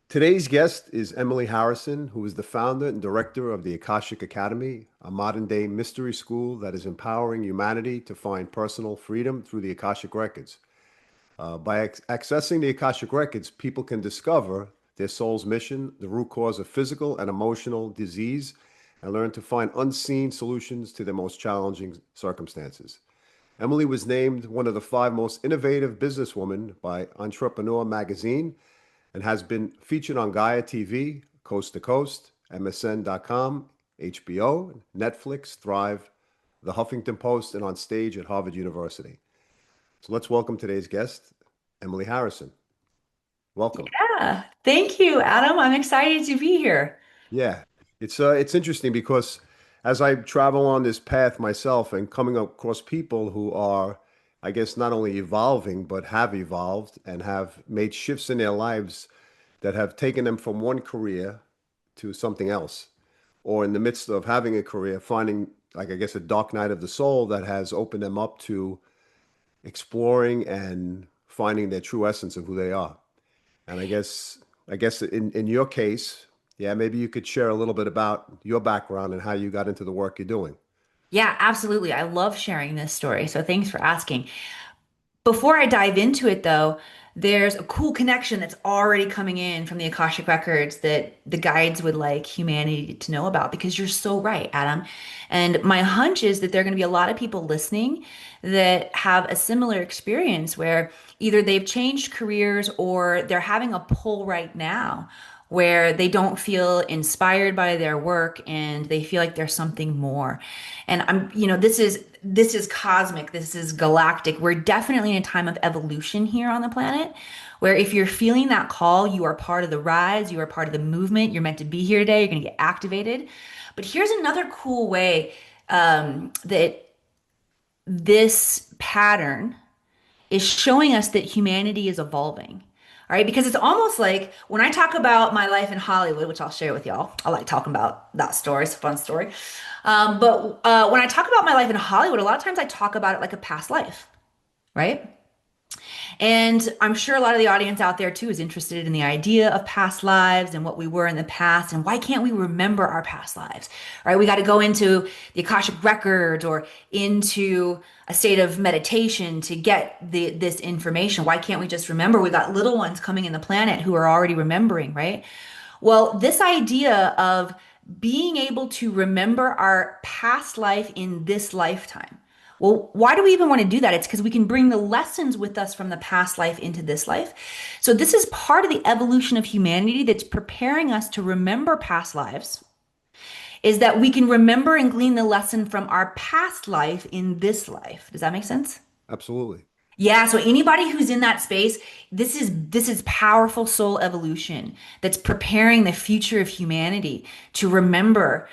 Today's guest is Emily Harrison, who is the founder and director of the Akashic Academy, a modern-day mystery school that is empowering humanity to find personal freedom through the Akashic Records. By accessing the Akashic Records, people can discover their soul's mission, the root cause of physical and emotional disease, and learn to find unseen solutions to their most challenging circumstances. Emily was named one of the five most innovative businesswomen by Entrepreneur magazine and has been featured on Gaia TV, Coast to Coast, MSN.com, HBO, Netflix, Thrive, the Huffington Post, and on stage at Harvard University. So let's welcome today's guest, Emily Harrison. Welcome. Yeah, thank you, Adam. I'm excited to be here. Yeah, it's interesting because as I travel on this path myself and coming across people who are, I guess, not only evolving but have evolved and have made shifts in their lives that have taken them from one career to something else, or in the midst of having a career, finding, like, I guess, a dark night of the soul that has opened them up to exploring and finding their true essence of who they are. And I guess in your case, yeah, maybe you could share a little bit about your background and how you got into the work you're doing. Yeah, absolutely. I love sharing this story. So thanks for asking. Before I dive into it, though, there's a cool connection that's already coming in from the Akashic Records that the guides would like humanity to know about because you're so right, Adam. And my hunch is that there are going to be a lot of people listening that have a similar experience where either they've changed careers or they're having a pull right now where they don't feel inspired by their work and they feel like there's something more. And this is cosmic, this is galactic. We're definitely in a time of evolution here on the planet where if you're feeling that call, you are part of the rise, you are part of the movement, you're meant to be here today, you're going to get activated. But here's another cool way that this pattern is showing us that humanity is evolving. All right, because it's almost like when I talk about my life in Hollywood, which I'll share with y'all, I like talking about that story. It's a fun story. But when I talk about my life in Hollywood, a lot of times I talk about it like a past life, right? And I'm sure a lot of the audience out there too is interested in the idea of past lives and what we were in the past and why can't we remember our past lives, right? We got to go into the Akashic Records or into a state of meditation to get this information. Why can't we just remember? We got little ones coming in the planet who are already remembering, right? Well, this idea of being able to remember our past life in this lifetime. Well, why do we even want to do that? It's because we can bring the lessons with us from the past life into this life. So, this is part of the evolution of humanity that's preparing us to remember past lives, is that we can remember and glean the lesson from our past life in this life. Does that make sense? Absolutely. Yeah, so anybody who's in that space, this is powerful soul evolution that's preparing the future of humanity to remember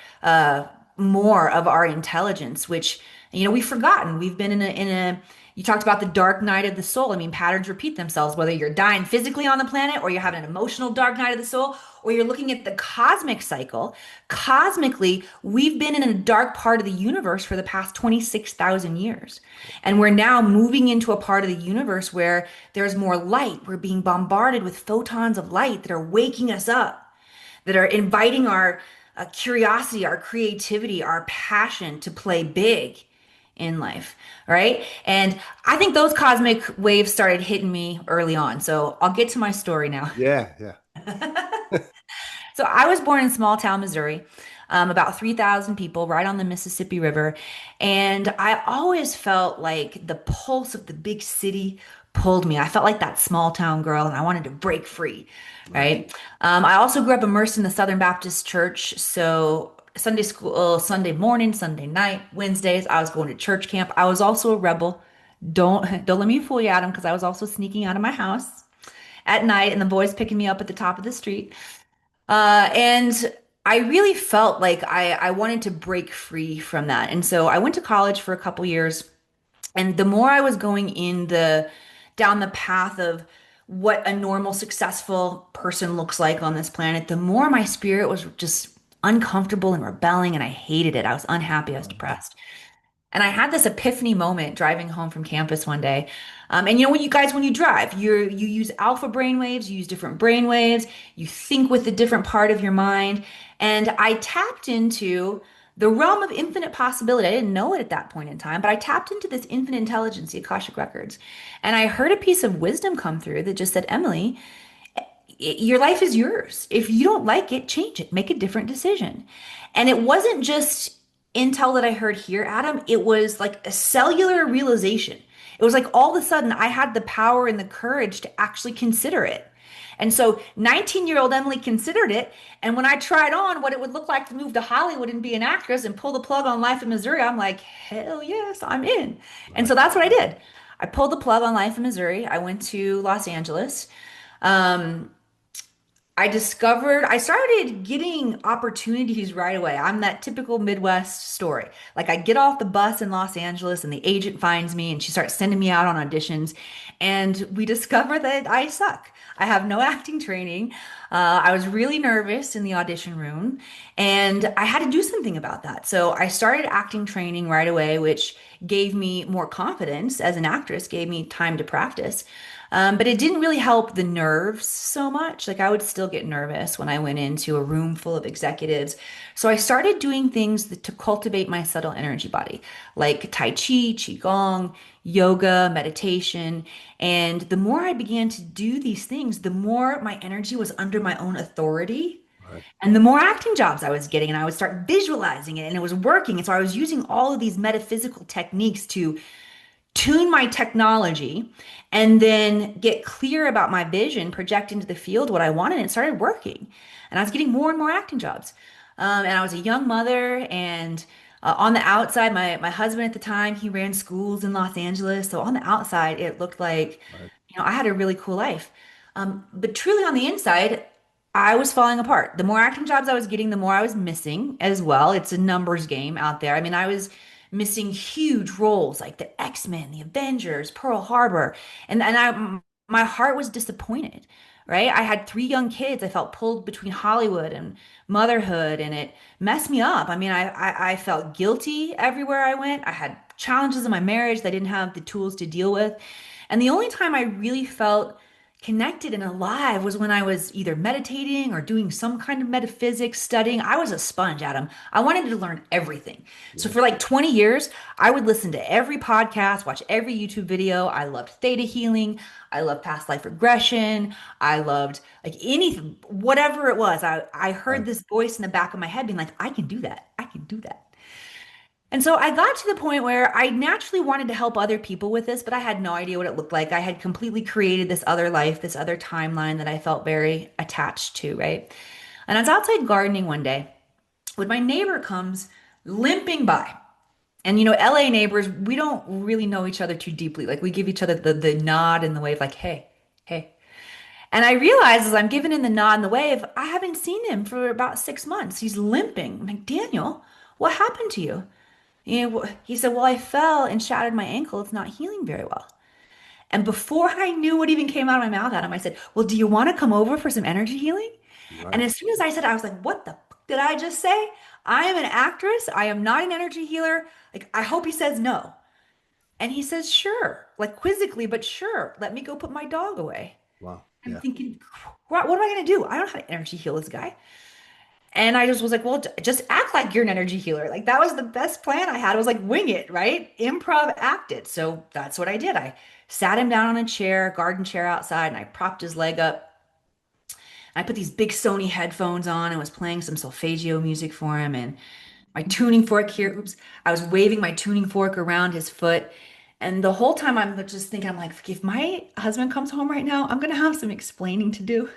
more of our intelligence, which we've forgotten. We've been in a you talked about the dark night of the soul. I mean, patterns repeat themselves, whether you're dying physically on the planet or you're having an emotional dark night of the soul, or you're looking at the cosmic cycle. Cosmically, we've been in a dark part of the universe for the past 26,000 years. And we're now moving into a part of the universe where there's more light. We're being bombarded with photons of light that are waking us up, that are inviting our curiosity, our creativity, our passion to play big in life, right? And I think those cosmic waves started hitting me early on. So I'll get to my story now. Yeah, yeah. So I was born in small town Missouri, about 3,000 people right on the Mississippi River. And I always felt like the pulse of the big city pulled me. I felt like that small town girl and I wanted to break free, Right. right? I also grew up immersed in the Southern Baptist Church. So Sunday school, Sunday morning, Sunday night, Wednesdays, I was going to church camp. I was also a rebel. Don't let me fool you, Adam, because I was also sneaking out of my house at night and the boys picking me up at the top of the street. And I really felt like I wanted to break free from that. And so I went to college for a couple years. And the more I was going down the path of what a normal, successful person looks like on this planet, the more my spirit was just uncomfortable and rebelling, and I hated it. I was unhappy, I was depressed. And I had this epiphany moment driving home from campus one day. And you know, when you guys, when you drive, you use alpha brain waves, you use different brain waves, you think with a different part of your mind. And I tapped into the realm of infinite possibility. I didn't know it at that point in time, but I tapped into this infinite intelligence, the Akashic Records. And I heard a piece of wisdom come through that just said, Emily, your life is yours. If you don't like it, change it, make a different decision. And it wasn't just intel that I heard here, Adam. It was like a cellular realization. It was like all of a sudden I had the power and the courage to actually consider it. And so 19-year-old Emily considered it. And when I tried on what it would look like to move to Hollywood and be an actress and pull the plug on Life in Missouri, I'm like, hell yes, I'm in. And Right. so that's what I did. I pulled the plug on Life in Missouri. I went to Los Angeles. Um, I started getting opportunities right away. I'm that typical Midwest story. Like I get off the bus in Los Angeles and the agent finds me and she starts sending me out on auditions. And we discover that I suck. I have no acting training. I was really nervous in the audition room and I had to do something about that. So I started acting training right away, which gave me more confidence as an actress, gave me time to practice. But it didn't really help the nerves so much. Like I would still get nervous when I went into a room full of executives. So I started doing things to cultivate my subtle energy body, like Tai Chi, Qigong, yoga, meditation. And the more I began to do these things, the more my energy was under my own authority. Right. And the more acting jobs I was getting, and I would start visualizing it, and it was working. And so I was using all of these metaphysical techniques to tune my technology and then get clear about my vision, project into the field what I wanted, and it started working. And I was getting more and more acting jobs. And I was a young mother, and on the outside, my husband at the time, he ran schools in Los Angeles. So on the outside, it looked like, Right. I had a really cool life. But truly on the inside, I was falling apart. The more acting jobs I was getting, the more I was missing as well. It's a numbers game out there. I mean, I was missing huge roles like the X-Men, the Avengers, Pearl Harbor, my heart was disappointed, right? I had three young kids. I felt pulled between Hollywood and motherhood, and it messed me up. I mean, I felt guilty everywhere I went. I had challenges in my marriage that I didn't have the tools to deal with. And the only time I really felt connected and alive was when I was either meditating or doing some kind of metaphysics studying. I was a sponge, Adam. I wanted to learn everything. So Yeah. for like 20 years, I would listen to every podcast, watch every YouTube video. I loved theta healing. I loved past life regression. I loved like anything, whatever it was. I heard Right. this voice in the back of my head being like, I can do that. I can do that. And so I got to the point where I naturally wanted to help other people with this, but I had no idea what it looked like. I had completely created this other life, this other timeline that I felt very attached to, right? And I was outside gardening one day when my neighbor comes limping by. And LA neighbors, we don't really know each other too deeply. Like we give each other the nod and the wave, like, hey, hey. And I realized as I'm giving him the nod and the wave, I haven't seen him for about 6 months. He's limping. I'm like, Daniel, what happened to you? He said, well, I fell and shattered my ankle. It's not healing very well. And before I knew what even came out of my mouth at him, I said, well, do you want to come over for some energy healing? And Right. as soon as I said, I was like, what the fuck did I just say? I am an actress. I am not an energy healer. Like, I hope he says no. And he says, sure, like quizzically, but sure, let me go put my dog away. Wow. I'm Yeah. thinking, what am I going to do? I don't know how to energy heal this guy. And I just was like, well, just act like you're an energy healer. Like that was the best plan I had. It was like wing it, right? Improv act it. So that's what I did. I sat him down on a chair, garden chair outside, and I propped his leg up. I put these big Sony headphones on and was playing some solfeggio music for him. And my tuning fork here, oops, I was waving my tuning fork around his foot. And the whole time I'm just thinking, I'm like, if my husband comes home right now, I'm going to have some explaining to do.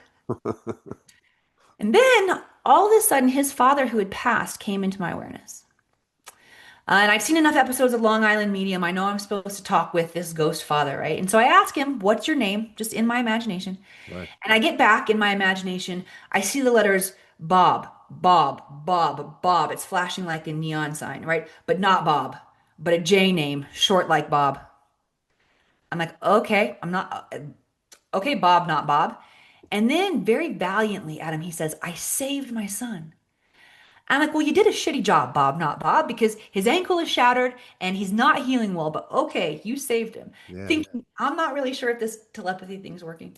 And then all of a sudden, his father, who had passed, came into my awareness. And I've seen enough episodes of Long Island Medium. I know I'm supposed to talk with this ghost father, right? And so I ask him, what's your name? Just in my imagination. Right. And I get back in my imagination. I see the letters Bob, Bob, Bob, Bob. It's flashing like a neon sign, right? But not Bob, but a J name, short like Bob. I'm like, okay, I'm not, okay, Bob, not Bob. And then very valiantly, Adam, he says, I saved my son. I'm like, well, you did a shitty job, Bob, not Bob, because his ankle is shattered and he's not healing well, but okay, you saved him. Yeah. Thinking, I'm not really sure if this telepathy thing's working.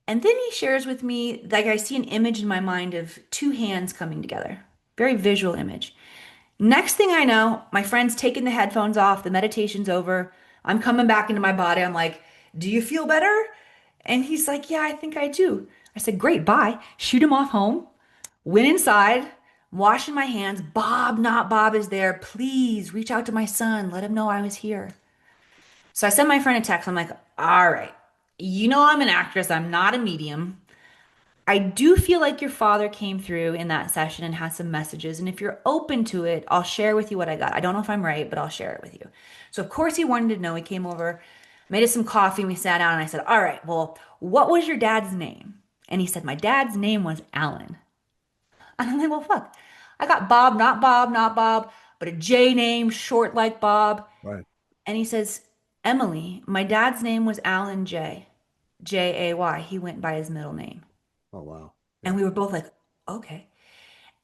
And then he shares with me, like, I see an image in my mind of two hands coming together, very visual image. Next thing I know, my friend's taking the headphones off, the meditation's over. I'm coming back into my body. I'm like, do you feel better? And he's like, yeah, I think I do. I said, great, bye. Shoot him off home. Went inside, washing my hands. Bob, not Bob, is there. Please reach out to my son. Let him know I was here. So I sent my friend a text. I'm like, all right, you know, I'm an actress. I'm not a medium. I do feel like your father came through in that session and has some messages. And if you're open to it, I'll share with you what I got. I don't know if I'm right, but I'll share it with you. So, of course, he wanted to know. He came over, made us some coffee, and we sat down. And I said, all right, well, what was your dad's name? And he said, my dad's name was Alan. And I'm like, well, fuck. I got Bob, not Bob, not Bob, but a J name, short like Bob. Right. And he says, Emily, my dad's name was Alan J. J A Y. He went by his middle name. Oh, wow. And Yeah. we were both like, okay.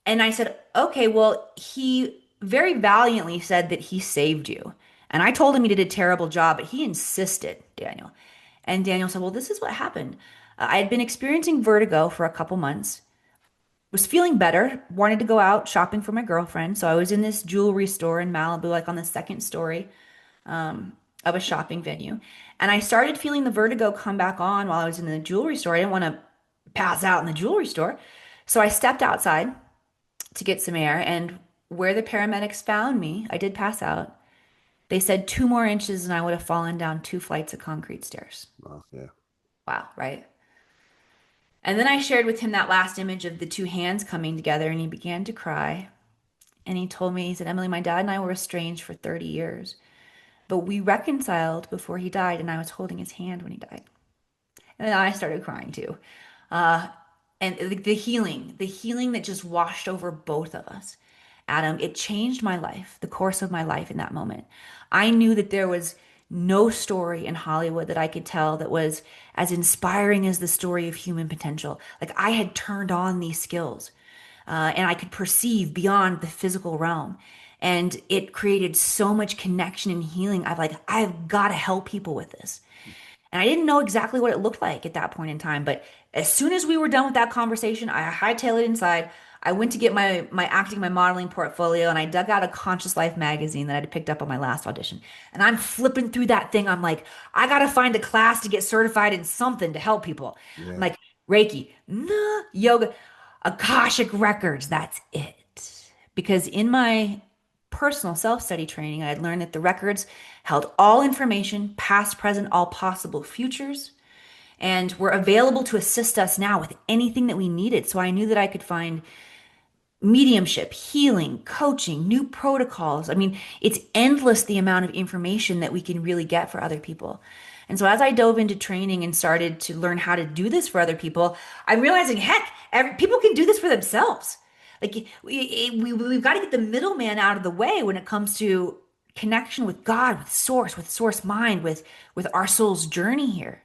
And I said, okay, well, he very valiantly said that he saved you. And I told him he did a terrible job, but he insisted, Daniel. And Daniel said, well, this is what happened. I had been experiencing vertigo for a couple months, was feeling better, wanted to go out shopping for my girlfriend. So I was in this jewelry store in Malibu, like on the second story of a shopping venue. And I started feeling the vertigo come back on while I was in the jewelry store. I didn't want to pass out in the jewelry store. So I stepped outside to get some air. And where the paramedics found me, I did pass out. They said 2 more inches and I would have fallen down 2 flights of concrete stairs. Wow. Yeah. Wow, right? And then I shared with him that last image of the two hands coming together and he began to cry. And he told me, he said, Emily, my dad and I were estranged for 30 years, but we reconciled before he died and I was holding his hand when he died. And then I started crying too. Uh, and the healing that just washed over both of us. Adam, it changed my life, the course of my life in that moment. I knew that there was no story in Hollywood that I could tell that was as inspiring as the story of human potential. Like I had turned on these skills, and I could perceive beyond the physical realm. And it created so much connection and healing. I've got to help people with this. And I didn't know exactly what it looked like at that point in time. But as soon as we were done with that conversation, I hightailed it inside. I went to get my acting, my modeling portfolio, and I dug out a Conscious Life magazine that I'd picked up on my last audition. And I'm flipping through that thing. I'm like, I gotta find a class to get certified in something to help people. I'm Yeah. like, Reiki, nah, yoga, Akashic Records, that's it. Because in my personal self-study training, I had learned that the records held all information, past, present, all possible futures, and were available to assist us now with anything that we needed. So I knew that I could find mediumship, healing, coaching, new protocols. I mean, it's endless the amount of information that we can really get for other people. And so as I dove into training and started to learn how to do this for other people, I'm realizing, heck, people can do this for themselves. Like we've got to get the middleman out of the way when it comes to connection with God, with source mind, with our soul's journey here.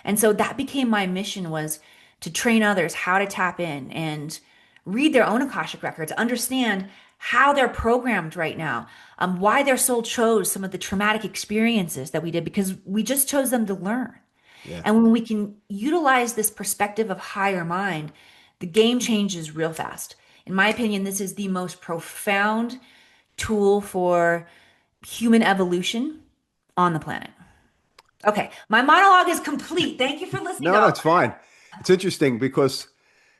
And so that became my mission, was to train others how to tap in and read their own Akashic records, understand how they're programmed right now, why their soul chose some of the traumatic experiences that we did, because we just chose them to learn. Yeah. And when we can utilize this perspective of higher mind, the game changes real fast. In my opinion, this is the most profound tool for human evolution on the planet. Okay, my monologue is complete. Thank you for listening No, to no, all it's fine. It's interesting because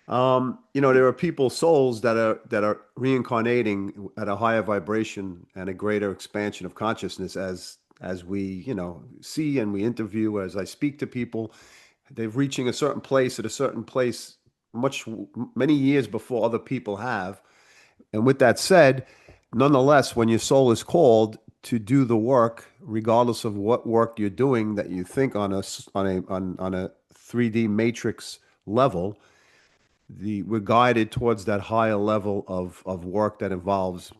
there are people's souls that are reincarnating at a higher vibration and a greater expansion of consciousness as we, see and we interview, as I speak to people, they're reaching a certain place at a certain place many years before other people have. And with that said, nonetheless, when your soul is called to do the work, regardless of what work you're doing that you think on a 3D matrix level, we're guided towards that higher level of work that involves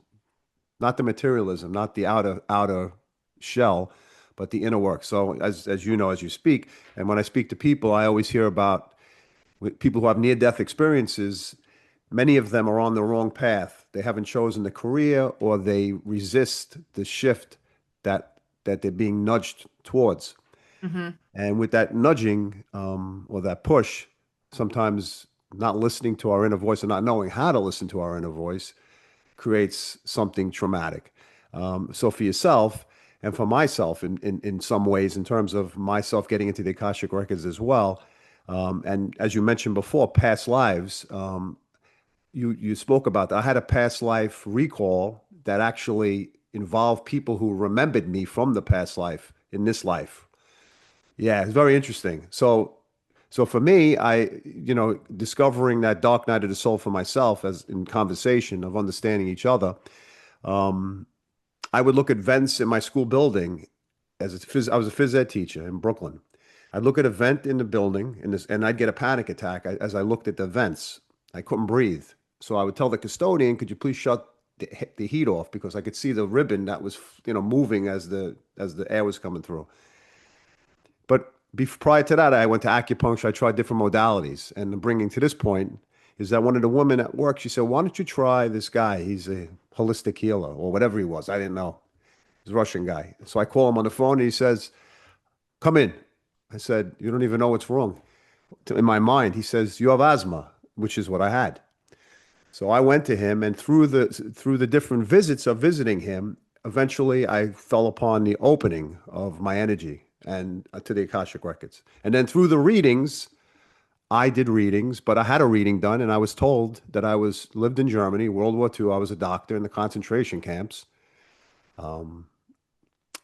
not the materialism, not the outer shell, but the inner work. So as you know, as you speak, and when I speak to people, I always hear about people who have near death experiences. Many of them are on the wrong path. They haven't chosen the career, or they resist the shift that they're being nudged towards. Hmm. And with that nudging, or that push, sometimes not listening to our inner voice and not knowing how to listen to our inner voice creates something traumatic. So for yourself and for myself, in some ways, in terms of myself getting into the Akashic Records as well, and as you mentioned before, past lives, you spoke about that. I had a past life recall that actually involved people who remembered me from the past life in this life. Yeah, it's very interesting. So for me, discovering that dark night of the soul for myself, as in conversation of understanding each other, I would look at vents in my school building I was a phys ed teacher in Brooklyn. I'd look at a vent in the building and I'd get a panic attack as I looked at the vents. I couldn't breathe. So I would tell the custodian, could you please shut the heat off, because I could see the ribbon that was, moving as the air was coming through. But prior to that, I went to acupuncture. I tried different modalities. And bringing to this point is that one of the women at work, she said, why don't you try this guy? He's a holistic healer or whatever he was. I didn't know. He's a Russian guy. So I call him on the phone and he says, come in. I said, you don't even know what's wrong. In my mind, he says, you have asthma, which is what I had. So I went to him, and through the different visits of visiting him, eventually I fell upon the opening of my energy and to the Akashic Records. And then through the readings, I did readings, but I had a reading done, and I was told that I was lived in Germany, World War II. I was a doctor in the concentration camps.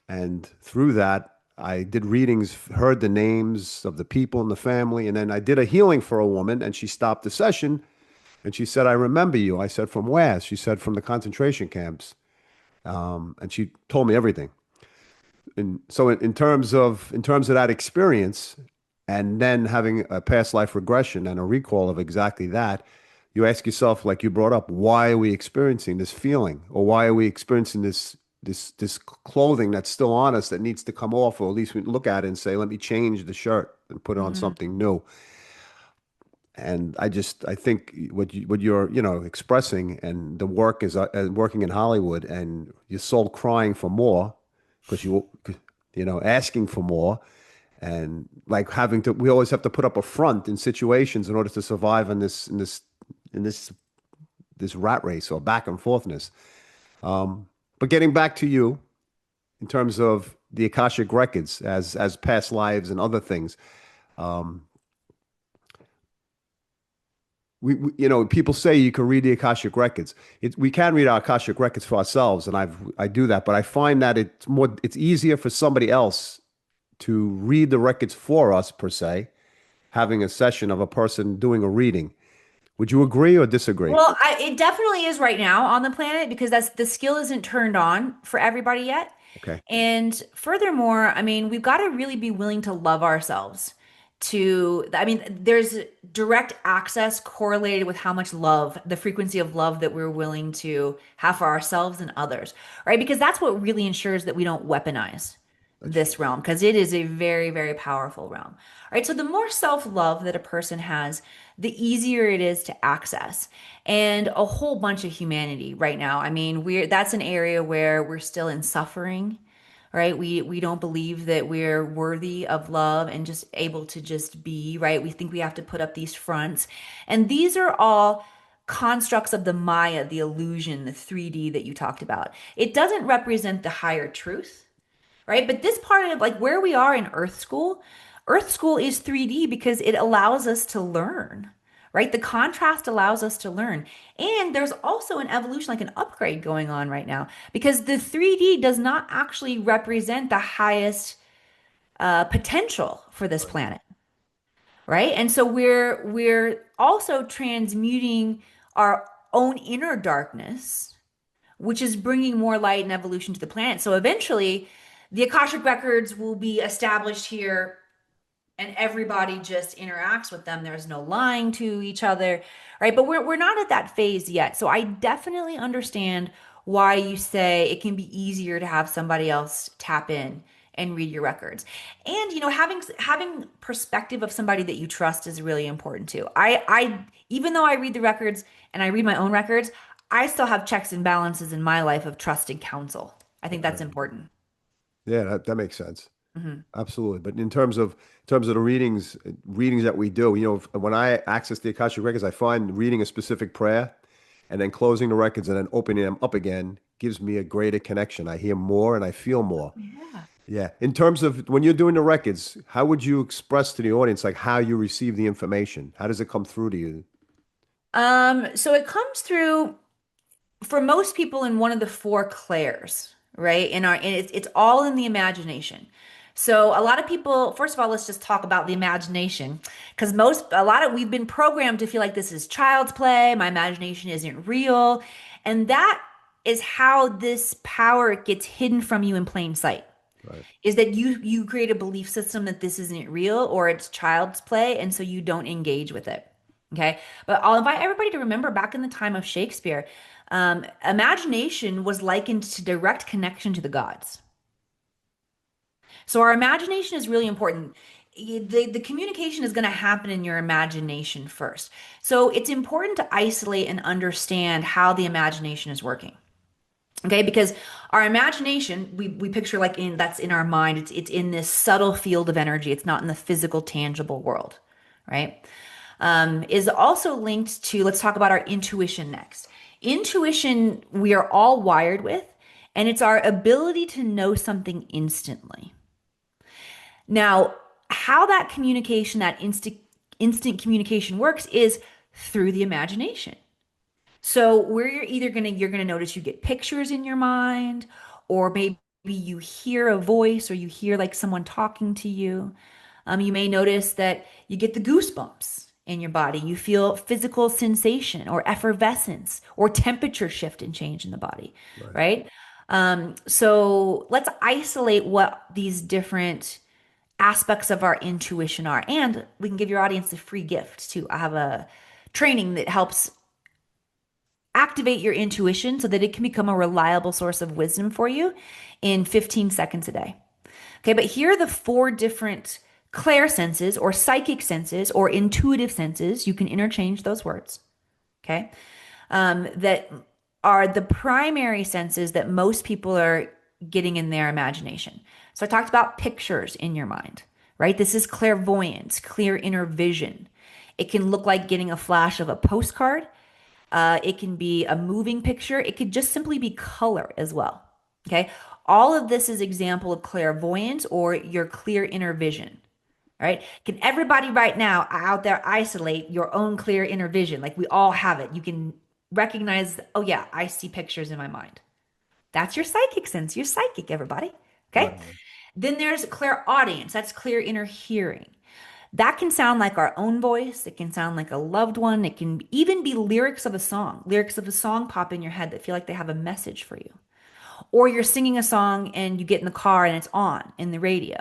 And through that, I did readings, heard the names of the people in the family, and then I did a healing for a woman, and she stopped the session, and she said, I remember you. I said, from where? She said, from the concentration camps. And she told me everything. And so in terms of that experience, and then having a past life regression and a recall of exactly that, you ask yourself, like you brought up, why are we experiencing this feeling, or why are we experiencing this clothing that's still on us that needs to come off, or at least we look at it and say, let me change the shirt and put on Hmm. something new. And I think what you're expressing, and the work is working in Hollywood, and your soul crying for more, because asking for more, and like we always have to put up a front in situations in order to survive in this rat race or back and forthness. But getting back to you in terms of the Akashic Records as past lives and other things, people say you can read the Akashic Records. We can read our Akashic Records for ourselves, and I do that. But I find that it's easier for somebody else to read the records for us, per se, having a session of a person doing a reading. Would you agree or disagree? Well, it definitely is right now on the planet because that's the skill isn't turned on for everybody yet. Okay. And furthermore, I mean, we've got to really be willing to love ourselves. I mean, there's direct access correlated with how much love, the frequency of love that we're willing to have for ourselves and others, right? Because that's what really ensures that we don't weaponize That's true. this realm, because it is a very, very powerful realm. All right, so the more self-love that a person has, the easier it is to access. And a whole bunch of humanity right now. I mean, that's an area where we're still in suffering, right? We don't believe that we're worthy of love and just able to just be, right? We think we have to put up these fronts. And these are all constructs of the Maya, the illusion, the 3D that you talked about. It doesn't represent the higher truth, right? But this part of like where we are in Earth School is 3D because it allows us to learn, right? The contrast allows us to learn. And there's also an evolution, like an upgrade going on right now because the 3D does not actually represent the highest potential for this Right. planet, right? And so we're also transmuting our own inner darkness, which is bringing more light and evolution to the planet. So eventually, the Akashic records will be established here and everybody just interacts with them. There's no lying to each other, right? But we're not at that phase yet. So I definitely understand why you say it can be easier to have somebody else tap in and read your records. And having perspective of somebody that you trust is really important too. I even though I read the records and I read my own records, I still have checks and balances in my life of trusted counsel. I think that's Okay. important. Yeah, that makes sense. Hmm. Absolutely. But in terms of the readings that we do, when I access the Akashic Records, I find reading a specific prayer and then closing the records and then opening them up again gives me a greater connection. I hear more and I feel more. Yeah. Yeah. In terms of when you're doing the records, how would you express to the audience like how you receive the information? How does it come through to you? So it comes through for most people in one of the four clairs, right? And it's all in the imagination. So a lot of people, first of all, let's just talk about the imagination, because we've been programmed to feel like this is child's play. My imagination isn't real, and that is how this power gets hidden from you in plain sight. Right. Is that you create a belief system that this isn't real or it's child's play, and so you don't engage with it. Okay, but I'll invite everybody to remember back in the time of Shakespeare, imagination was likened to direct connection to the gods. So our imagination is really important. The communication is going to happen in your imagination first. So it's important to isolate and understand how the imagination is working. Okay, because our imagination, we picture like in that's in our mind. It's in this subtle field of energy. It's not in the physical, tangible world, right? Is also linked to, let's talk about our intuition next. Intuition, we are all wired with, and it's our ability to know something instantly. Now, how that communication, that instant communication works is through the imagination. So where you're gonna notice you get pictures in your mind, or maybe you hear a voice or you hear like someone talking to you. You may notice that you get the goosebumps in your body. You feel physical sensation or effervescence or temperature shift and change in the body, Right. right? So let's isolate what these different aspects of our intuition are. And we can give your audience a free gift too. I have a training that helps activate your intuition so that it can become a reliable source of wisdom for you in 15 seconds a day. Okay, but here are the four different clair senses or psychic senses or intuitive senses. You can interchange those words. Okay, that are the primary senses that most people are getting in their imagination. So I talked about pictures in your mind, right? This is clairvoyance, clear inner vision. It can look like getting a flash of a postcard. It can be a moving picture. It could just simply be color as well. Okay. All of this is example of clairvoyance or your clear inner vision. All right. Can everybody right now out there isolate your own clear inner vision? Like we all have it. You can recognize, oh yeah, I see pictures in my mind. That's your psychic sense. You're psychic, everybody. Okay. Right. Then there's clairaudience. That's clear inner hearing. That can sound like our own voice. It can sound like a loved one. It can even be lyrics of a song. Lyrics of a song pop in your head that feel like they have a message for you. Or you're singing a song and you get in the car and it's on in the radio,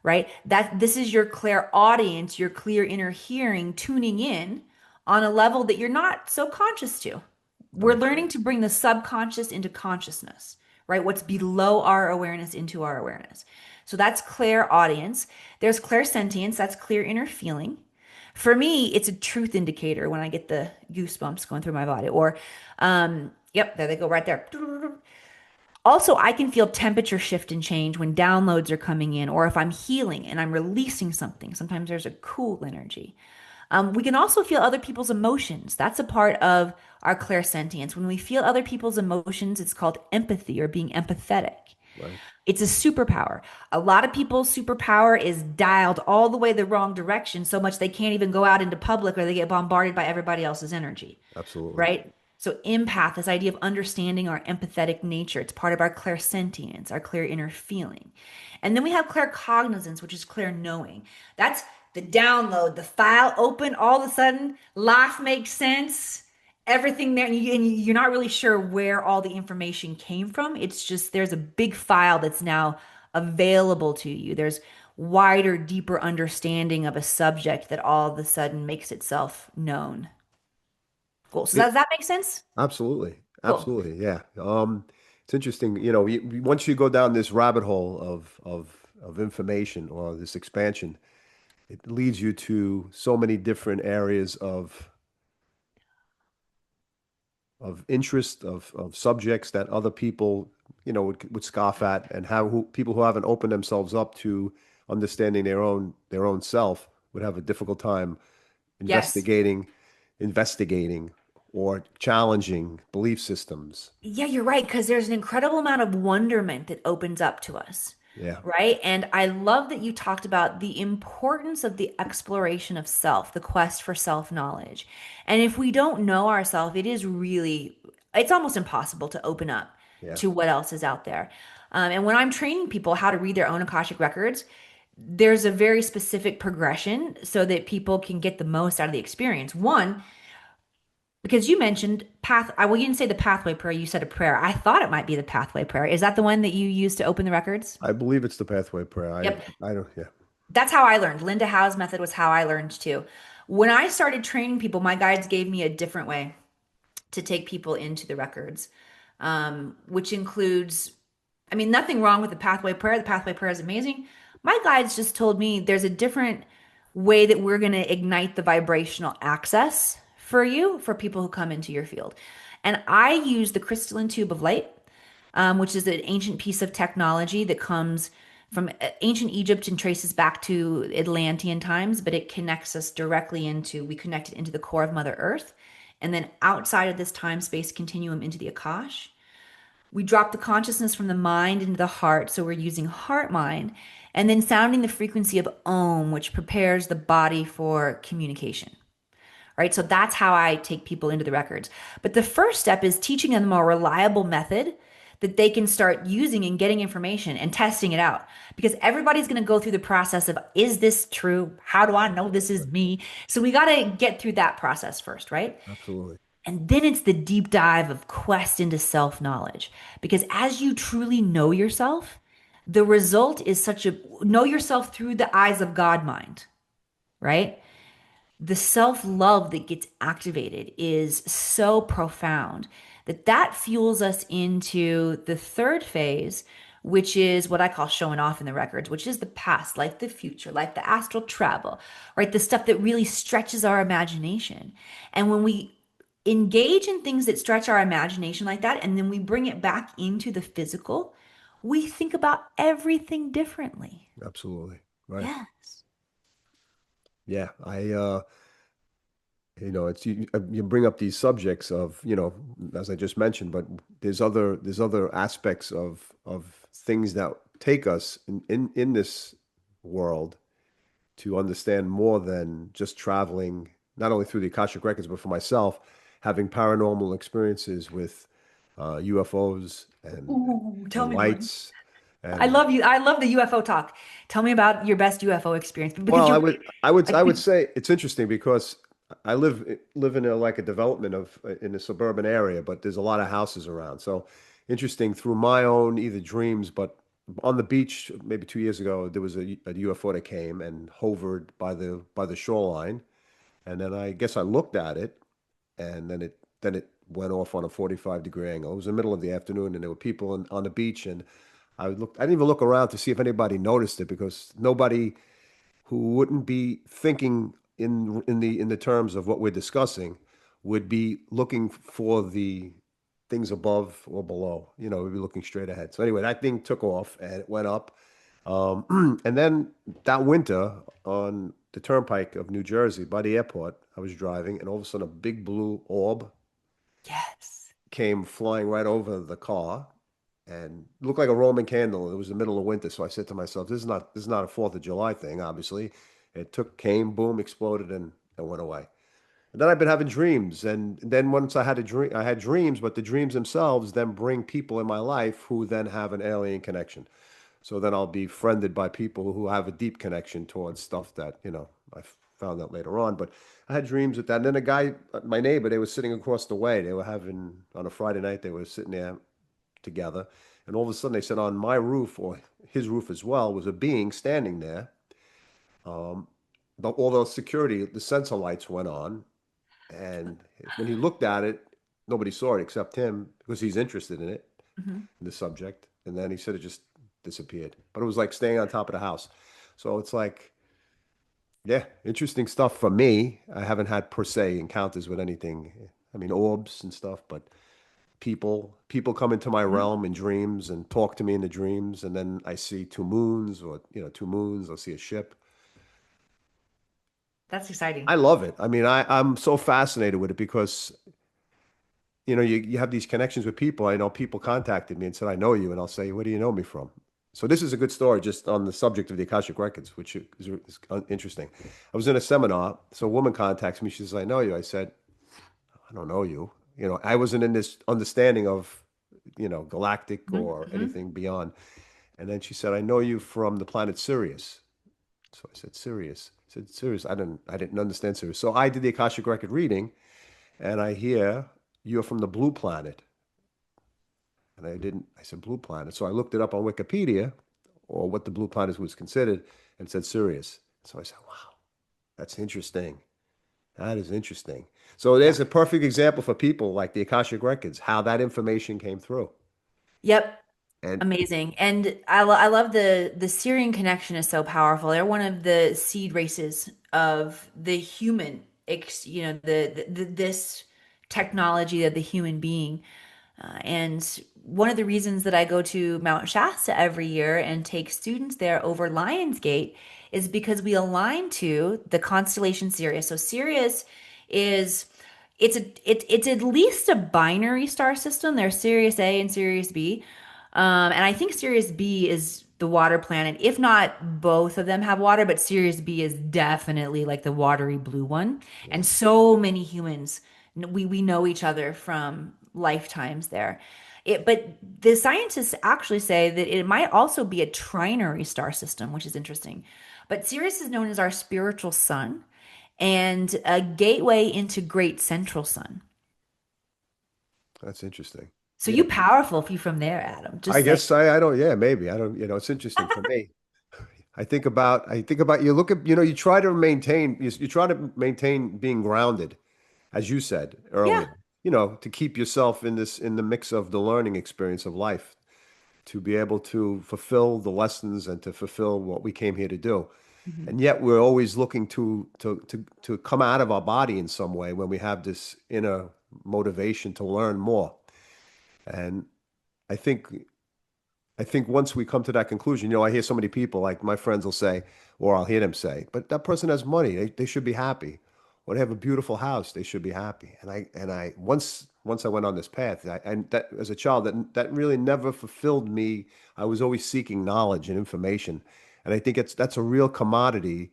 right? That this is your clairaudience, your clear inner hearing tuning in on a level that you're not so conscious to. We're Right. learning to bring the subconscious into consciousness, right? What's below our awareness into our awareness. So that's clairaudience. There's clairsentience, that's clear inner feeling. For me, it's a truth indicator when I get the goosebumps going through my body. Or, yep, there they go right there. Also, I can feel temperature shift and change when downloads are coming in, or if I'm healing and I'm releasing something. Sometimes there's a cool energy. We can also feel other people's emotions. That's a part of our clairsentience. When we feel other people's emotions, it's called empathy or being empathetic. Right. It's a superpower. A lot of people's superpower is dialed all the way the wrong direction, so much they can't even go out into public or they get bombarded by everybody else's energy, Absolutely. right? So empath, this idea of understanding our empathetic nature, it's part of our clairsentience, our clear inner feeling. And then we have claircognizance, which is clear knowing. That's the download, the file open, all of a sudden, life makes sense. Everything there, and you're not really sure where all the information came from. It's just there's a big file that's now available to you. There's wider, deeper understanding of a subject that all of a sudden makes itself known. Cool. So does that make sense? Absolutely. Cool. Absolutely. Yeah. It's interesting, once you go down this rabbit hole of information or this expansion, it leads you to so many different areas of of interest of subjects that other people, would scoff at, and how people who haven't opened themselves up to understanding their own self would have a difficult time Yes. investigating, investigating, or challenging belief systems. Yeah, you're right, because there's an incredible amount of wonderment that opens up to us, Yeah, right? And I love that you talked about the importance of the exploration of self, the quest for self-knowledge. And if we don't know ourselves, it's almost impossible to open up yeah, to what else is out there. And when I'm training people how to read their own Akashic records, there's a very specific progression so that people can get the most out of the experience. One, because you mentioned well, you didn't say the pathway prayer, you said a prayer. I thought it might be the pathway prayer. Is that the one that you use to open the records? I believe it's the pathway prayer. Yep. I don't. Yeah, That's how I learned. Linda Howe's method was how I learned too. When I started training people, my guides gave me a different way to take people into the records, which includes, I mean, nothing wrong with the pathway prayer. The pathway prayer is amazing. My guides just told me there's a different way that we're going to ignite the vibrational access for you, for people who come into your field. And I use the crystalline tube of light, which is an ancient piece of technology that comes from ancient Egypt and traces back to Atlantean times, but it connects us directly we connect it into the core of Mother Earth. And then outside of this time space continuum into the Akash. We drop the consciousness from the mind into the heart. So we're using heart mind and then sounding the frequency of Om, which prepares the body for communication. Right. So that's how I take people into the records. But the first step is teaching them a reliable method that they can start using and getting information and testing it out. Because everybody's going to go through the process of, is this true? How do I know this is me? So we got to get through that process first, right? absolutely. And then it's the deep dive of quest into self knowledge. Because as you truly know yourself, the result is know yourself through the eyes of God mind, right? The self love that gets activated is so profound that fuels us into the third phase, which is what I call showing off in the records, which is the past, like the future, like the astral travel, right? The stuff that really stretches our imagination. And when we engage in things that stretch our imagination like that, and then we bring it back into the physical, we think about everything differently. Absolutely. Right. Yes. Yeah. It's you bring up these subjects of, as I just mentioned, but there's other aspects of things that take us in this world to understand more than just traveling, not only through the Akashic Records, but for myself, having paranormal experiences with UFOs Ooh, tell and me more. lights. And I love the UFO talk. Tell me about your best UFO experience because well, I you're would right. I would I I would think say it's interesting because I live in like a development in a suburban area, but there's a lot of houses around. So interesting through my own either dreams, but on the beach maybe 2 years ago, there was a UFO that came and hovered by the shoreline, and then I guess I looked at it, and then it went off on a 45-degree angle. It was the middle of the afternoon, and there were people on the beach, and I didn't even look around to see if anybody noticed it because nobody who wouldn't be thinking in the terms of what we're discussing would be looking for the things above or below. We'd be looking straight ahead. So anyway, that thing took off and it went up. And then that winter on the turnpike of New Jersey by the airport, I was driving, and all of a sudden a big blue orb yes. came flying right over the car and looked like a Roman candle. It was the middle of winter, so I said to myself, "This is not a Fourth of July thing, obviously." It came, boom, exploded, and went away. And then I've been having dreams, and then once I had a dream, I had dreams, but the dreams themselves then bring people in my life who then have an alien connection. So then I'll be friended by people who have a deep connection towards stuff that, I found out later on. But I had dreams with that. And then a guy, my neighbor, they were sitting across the way. They were having, on a Friday night, they were sitting there together. And all of a sudden they said on my roof, or his roof as well, was a being standing there. But all the security, the sensor lights went on. And when he looked at it, nobody saw it except him because he's interested in it, Mhm. in the subject. And then he said it just disappeared. But it was like staying on top of the house. So it's like, yeah, interesting stuff for me. I haven't had per se encounters with anything I mean, orbs and stuff, but people come into my Mhm. realm in dreams and talk to me in the dreams, and then I see two moons, or two moons. I'll see a ship. That's exciting. I love it. I mean, I'm so fascinated with it because you have these connections with people. I know people contacted me and said, I know you. And I'll say, where do you know me from? So this is a good story just on the subject of the Akashic Records, which is interesting. I was in a seminar. So a woman contacts me. She says, I know you. I said, I don't know you. I wasn't in this understanding of, galactic or Mm-hmm. anything beyond. And then she said, I know you from the planet Sirius. So I said, Sirius. I said, Sirius. I didn't understand Sirius. So I did the Akashic Record reading, and I hear you're from the blue planet. And I didn't, I said, blue planet. So I looked it up on Wikipedia, or what the blue planet was considered, and said Sirius. So I said, wow, that's interesting. That is interesting. So Yeah. there's a perfect example for people like the Akashic Records, how that information came through. Yep. And Amazing. And I love the Syrian connection is so powerful. They're one of the seed races of the human, this technology of the human being. And one of the reasons that I go to Mount Shasta every year and take students there over Lionsgate is because we align to the constellation Sirius. So Sirius is it's at least a binary star system. There's Sirius A and Sirius B. And I think Sirius B is the water planet. If not, both of them have water, but Sirius B is definitely like the watery blue one. And yeah, so many humans, we know each other from lifetimes there. But the scientists actually say that it might also be a trinary star system, which is interesting. But Sirius is known as our spiritual sun and a gateway into great central sun. that's interesting. So Yeah. you powerful if you from there, Adam. I Just saying. guess I don't, yeah, maybe. I don't, it's interesting for me. I think about you look at, you try to maintain being grounded, as you said Yeah. earlier, to keep yourself in the mix of the learning experience of life, to be able to fulfill the lessons and to fulfill what we came here to do. Mhm. And yet we're always looking to come out of our body in some way when we have this inner motivation to learn more. And I think I think once we come to that conclusion, I hear so many people, like my friends will say, or I'll hear them say, but that person has money. They should be happy. Or they have a beautiful house. They should be happy. And I once I went on this path, and that as a child, that really never fulfilled me. I was always seeking knowledge and information. And I think that's a real commodity.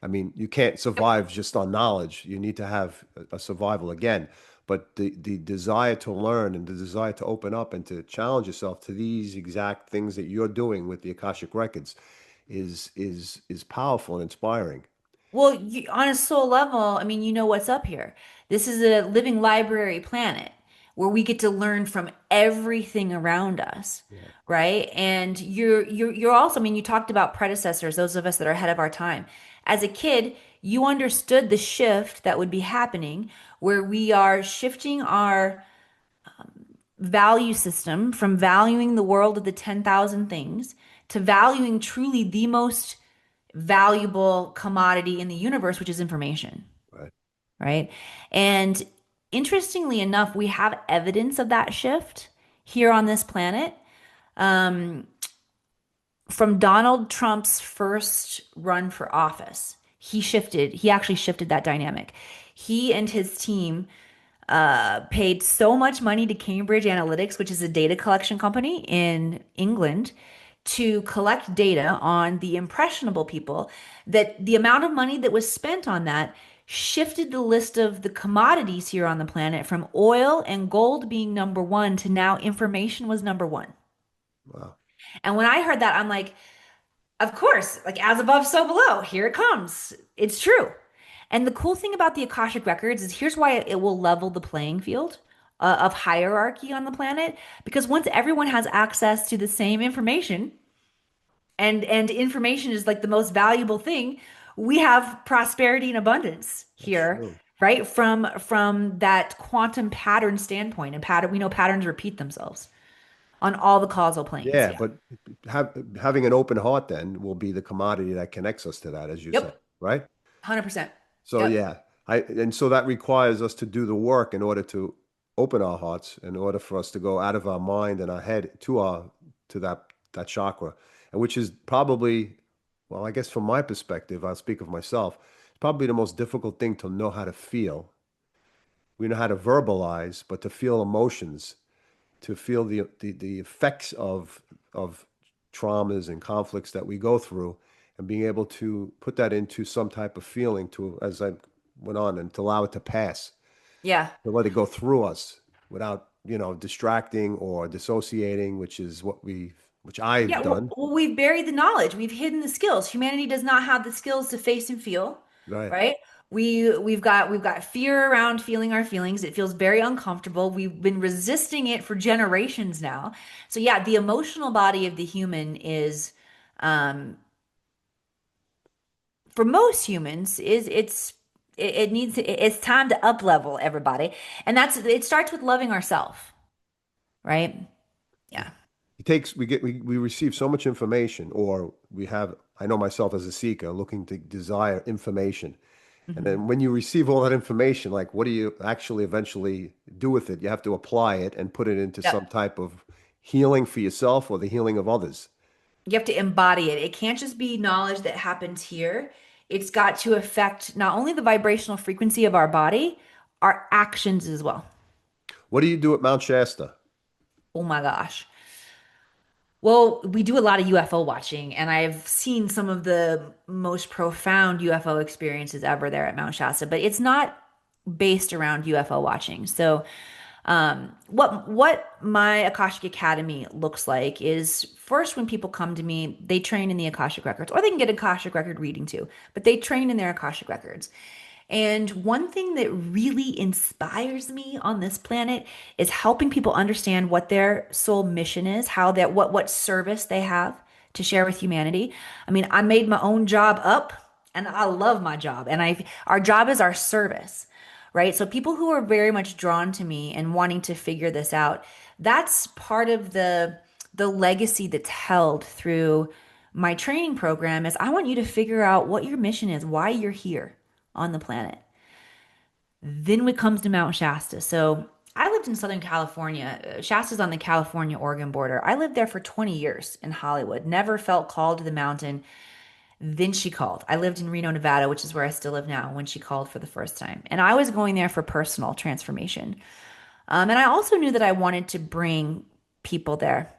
I mean, you can't survive just on knowledge. You need to have a survival again. But the desire to learn and the desire to open up and to challenge yourself to these exact things that you're doing with the Akashic Records is powerful and inspiring. Well, on a soul level, I mean, you know what's up here. This is a living library planet where we get to learn from everything around us, Yeah. right? And you're also, I mean, you talked about predecessors, those of us that are ahead of our time. As a kid, you understood the shift that would be happening where we are shifting our value system from valuing the world of the 10,000 things to valuing truly the most valuable commodity in the universe, which is information, Right. right? And interestingly enough, we have evidence of that shift here on this planet. Um, from Donald Trump's first run for office, he actually shifted that dynamic. He and his team paid so much money to Cambridge Analytics, which is a data collection company in England, to collect data on the impressionable people, that the amount of money that was spent on that shifted the list of the commodities here on the planet from oil and gold being number one to now information was number one. Wow. And when I heard that, I'm like, of course, like as above, so below. Here it comes. It's true. And the cool thing about the Akashic Records is here's why it will level the playing field of hierarchy on the planet. Because once everyone has access to the same information, and information is like the most valuable thing, we have prosperity and abundance That's here, true. right? From that quantum pattern standpoint, and we know patterns repeat themselves on all the causal planes. Yeah, Yeah. but having an open heart then will be the commodity that connects us to that, as you said, Yep. right? 100%. So Yep. yeah. And so that requires us to do the work in order to open our hearts, in order for us to go out of our mind and our head to that chakra, and which is probably, well, I guess from my perspective, I'll speak of myself, it's probably the most difficult thing to know how to feel. We know how to verbalize, but to feel emotions, to feel the effects of traumas and conflicts that we go through, and being able to put that into some type of feeling to, as I went on, and to allow it to pass, Yeah. to let it go through us without, distracting or dissociating, which I've Yeah, well, done. we've buried the knowledge. We've hidden the skills. Humanity does not have the skills to face and feel, Right. right? We've got fear around feeling our feelings. It feels very uncomfortable. We've been resisting it for generations now. So yeah, the emotional body of the human is, um, for most humans, it needs it's time to up level everybody, and it starts with loving ourselves, right? Yeah. We receive so much information, or I know myself as a seeker looking to desire information. And Mhm. then when you receive all that information, like, what do you actually eventually do with it? You have to apply it and put it into some Yep. type of healing for yourself or the healing of others. You have to embody it. It can't just be knowledge that happens here. It's got to affect not only the vibrational frequency of our body, our actions as well. What do you do at Mount Shasta? Oh my gosh. Well, we do a lot of UFO watching, and I've seen some of the most profound UFO experiences ever there at Mount Shasta, but it's not based around UFO watching. So, what my Akashic Academy looks like is first when people come to me, they train in the Akashic Records, or they can get Akashic Record reading too, but they train in their Akashic Records. And one thing that really inspires me on this planet is helping people understand what their soul mission is, how that what service they have to share with humanity. I mean, I made my own job up and I love my job, and I our job is our service, right? So people who are very much drawn to me and wanting to figure this out, that's part of the legacy that's held through my training program is I want you to figure out what your mission is, why you're here on the planet. Then it comes to Mount Shasta. So I lived in Southern California. Shasta's on the California-Oregon border. I lived there for 20 years in Hollywood. Never felt called to the mountain. Then she called. I lived in Reno, Nevada, which is where I still live now, when she called for the first time. And I was going there for personal transformation. And I also knew that I wanted to bring people there.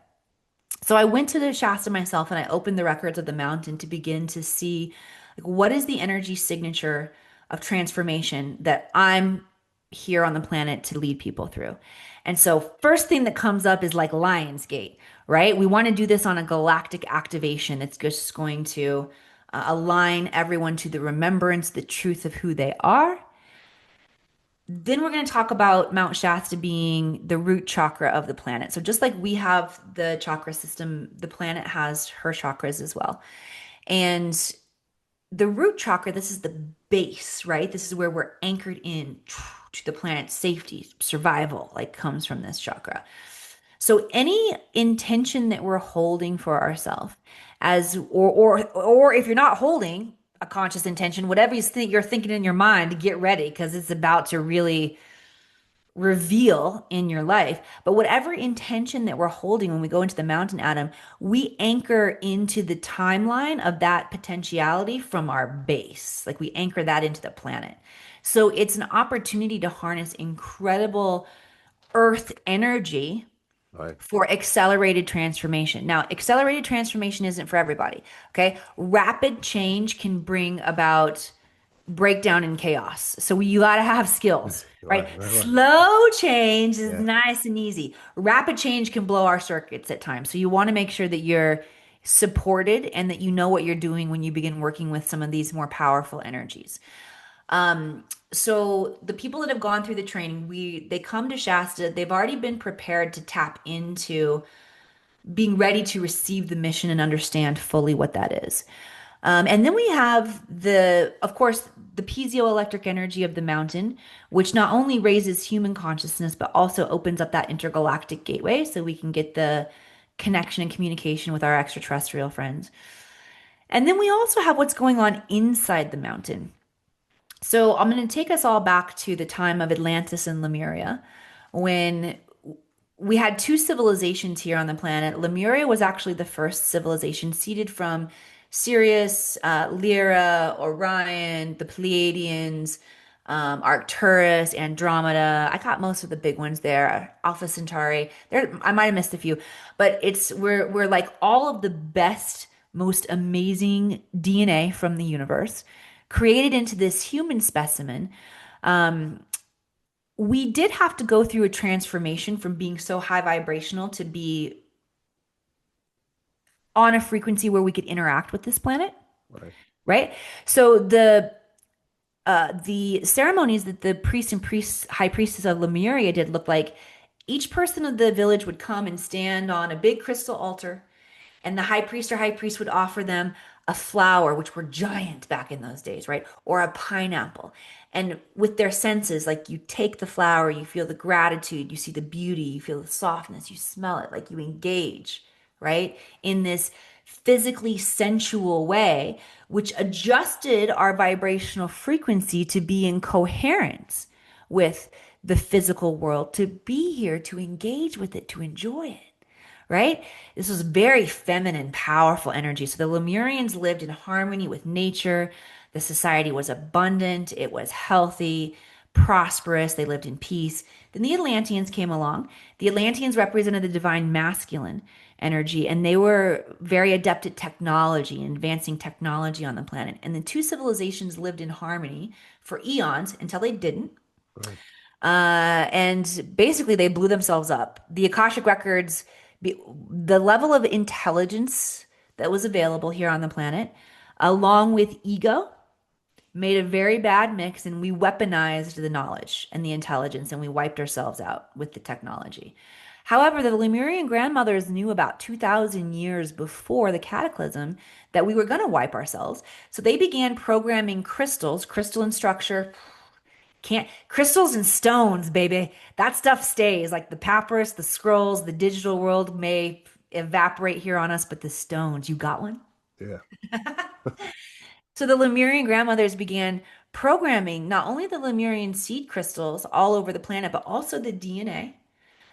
So I went to the Shasta myself and I opened the records of the mountain to begin to see, like, what is the energy signature of transformation that I'm here on the planet to lead people through. And so first thing that comes up is like Lionsgate, right? We want to do this on a galactic activation. It's just going to align everyone to the remembrance, the truth of who they are. Then we're going to talk about Mount Shasta being the root chakra of the planet. So just like we have the chakra system, the planet has her chakras as well. And the root chakra, this is the base, right? This is where we're anchored in to the planet's safety, survival, like comes from this chakra. So any intention that we're holding for ourselves, as or if you're not holding a conscious intention, whatever you're thinking in your mind, get ready because it's about to really reveal in your life. But whatever intention that we're holding when we go into the mountain atom, we anchor into the timeline of that potentiality from our base. Like we anchor that into the planet. So it's an opportunity to harness incredible earth energy Right. for accelerated transformation. Now, accelerated transformation isn't for everybody, okay? Rapid change can bring about breakdown and chaos. So you got to have skills, right? Right. Right. Right. Slow change is Yeah. nice and easy. Rapid change can blow our circuits at times. So you want to make sure that you're supported and that you know what you're doing when you begin working with some of these more powerful energies. So the people that have gone through the training, they come to Shasta, they've already been prepared to tap into being ready to receive the mission and understand fully what that is. And then we have of course, the piezoelectric energy of the mountain, which not only raises human consciousness, but also opens up that intergalactic gateway so we can get the connection and communication with our extraterrestrial friends. And then we also have what's going on inside the mountain. So I'm going to take us all back to the time of Atlantis and Lemuria, when we had two civilizations here on the planet. Lemuria was actually the first civilization seeded from Sirius, Lyra, Orion, the Pleiadians, Arcturus, Andromeda. I got most of the big ones there. Alpha Centauri. There, I might have missed a few, but we're like all of the best, most amazing DNA from the universe created into this human specimen. Um, we did have to go through a transformation from being so high vibrational to be on a frequency where we could interact with this planet, Right. right? So the ceremonies that the priest and high priestess of Lemuria did look like each person of the village would come and stand on a big crystal altar, and the high priest or high priest would offer them a flower, which were giant back in those days, right? Or a pineapple. And with their senses, like you take the flower, you feel the gratitude, you see the beauty, you feel the softness, you smell it, like you engage, right? In this physically sensual way, which adjusted our vibrational frequency to be in coherence with the physical world, to be here, to engage with it, to enjoy it, right? This was very feminine, powerful energy. So the Lemurians lived in harmony with nature. The society was abundant, it was healthy, prosperous. They lived in peace. Then the Atlanteans came along. The Atlanteans represented the divine masculine energy, and they were very adept at technology and advancing technology on the planet. And the two civilizations lived in harmony for eons until they didn't. Right. And basically, they blew themselves up. The Akashic Records, the level of intelligence that was available here on the planet, along with ego, made a very bad mix, and we weaponized the knowledge and the intelligence, and we wiped ourselves out with the technology. However, the Lemurian grandmothers knew about 2,000 years before the cataclysm that we were going to wipe ourselves. So they began programming crystals, crystalline structure, can't crystals and stones, baby. That stuff stays. Like the papyrus, the scrolls, the digital world may evaporate here on us, but the stones, you got one? Yeah. So the Lemurian grandmothers began programming not only the Lemurian seed crystals all over the planet, but also the DNA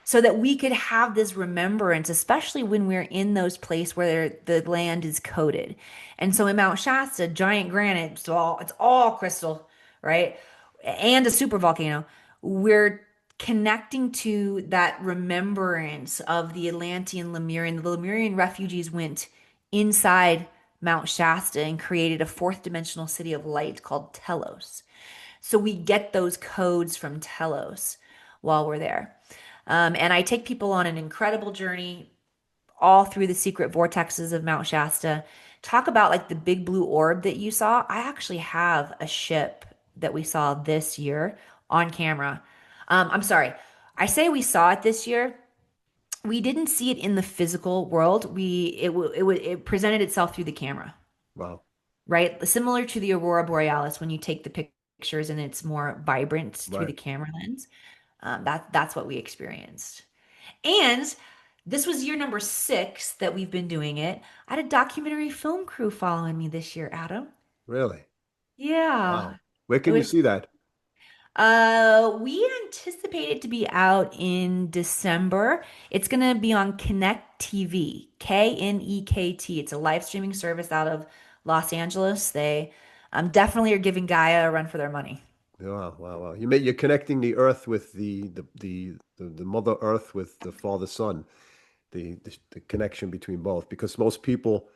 so that we could have this remembrance, especially when we're in those places where the land is coated. And so in Mount Shasta, giant granite, it's all crystal, right? And a super volcano. We're connecting to that remembrance of the Atlantean Lemurian. The Lemurian refugees went inside Mount Shasta and created a fourth dimensional city of light called Telos. So we get those codes from Telos while we're there. And I take people on an incredible journey all through the secret vortexes of Mount Shasta. Talk about like the big blue orb that you saw. I actually have a ship that we saw this year on camera. I'm sorry. I say we saw it this year. We didn't see it in the physical world. It presented itself through the camera, Wow. right? Similar to the aurora borealis when you take the pictures and it's more vibrant through Right. the camera lens. That's what we experienced. And this was year number 6 that we've been doing it. I had a documentary film crew following me this year, Adam. Really? Yeah. Wow. Where It can you was see that? we anticipate it to be out in December. It's gonna be on Connect TV, KNEKT. It's a live streaming service out of Los Angeles. They definitely are giving Gaia a run for their money. Wow, wow, wow. You're connecting the earth with the mother earth with the father sun, the connection between both. Because most people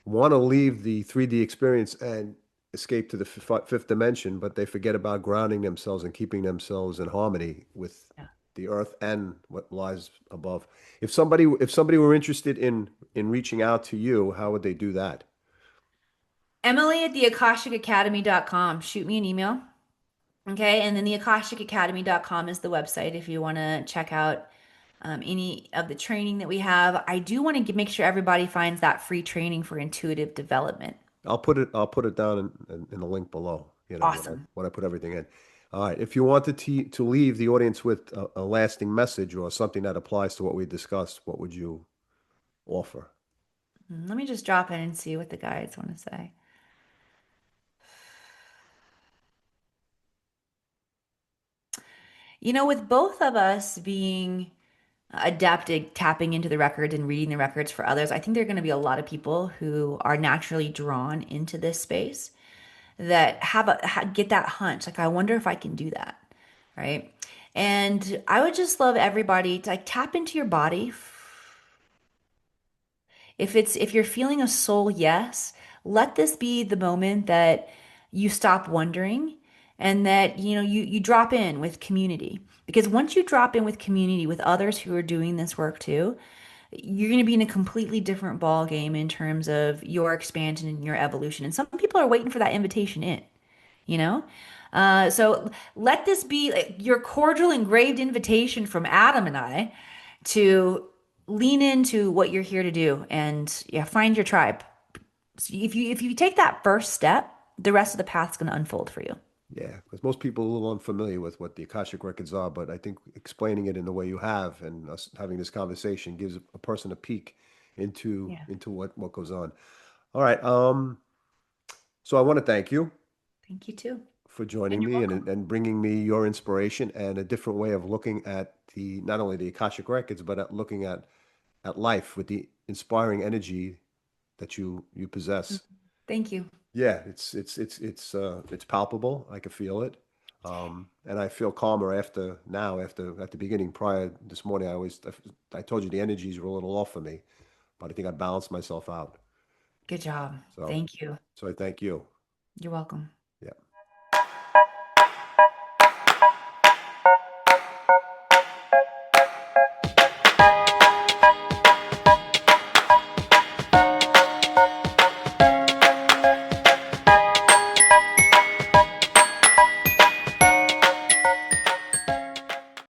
want to leave the 3D experience and escape to the fifth dimension, but they forget about grounding themselves and keeping themselves in harmony with Yeah. the earth and what lies above. If somebody were interested in reaching out to you, how would they do that? Emily at the akashicacademy.com. Shoot me an email. Okay, and then the akashicacademy.com is the website if you want to check out any of the training that we have. I do want to make sure everybody finds that free training for intuitive development. I'll put it down in the link below, when I Awesome. when I put everything in. All right. If you wanted to leave the audience with a lasting message or something that applies to what we discussed, what would you offer? Let me just drop in and see what the guides want to say. With both of us being adept at tapping into the records and reading the records for others, I think there are going to be a lot of people who are naturally drawn into this space that get that hunch. Like, I wonder if I can do that, right? And I would just love everybody to like tap into your body. If you're feeling a soul yes, let this be the moment that you stop wondering and that you drop in with community. Because once you drop in with community with others who are doing this work too, you're going to be in a completely different ball game in terms of your expansion and your evolution. And some people are waiting for that invitation in, you know? So let this be like your cordial engraved invitation from Adam and I to lean into what you're here to do and yeah, find your tribe. So if you take that first step, the rest of the path's going to unfold for you. Yeah, because most people are a little unfamiliar with what the Akashic Records are, but I think explaining it in the way you have and us having this conversation gives a person a peek Yeah. into what goes on. All right. So I want to thank you Thank you too. for And joining you're me welcome. and bringing me your inspiration and a different way of looking at the not only the Akashic Records, but at looking at life with the inspiring energy that you possess. Thank you. Yeah, it's palpable. I can feel it. And I feel calmer after now, after at the beginning, prior this morning, I told you the energies were a little off for me, but I think I balanced myself out. Good job. So, Thank you. so I thank you. You're welcome.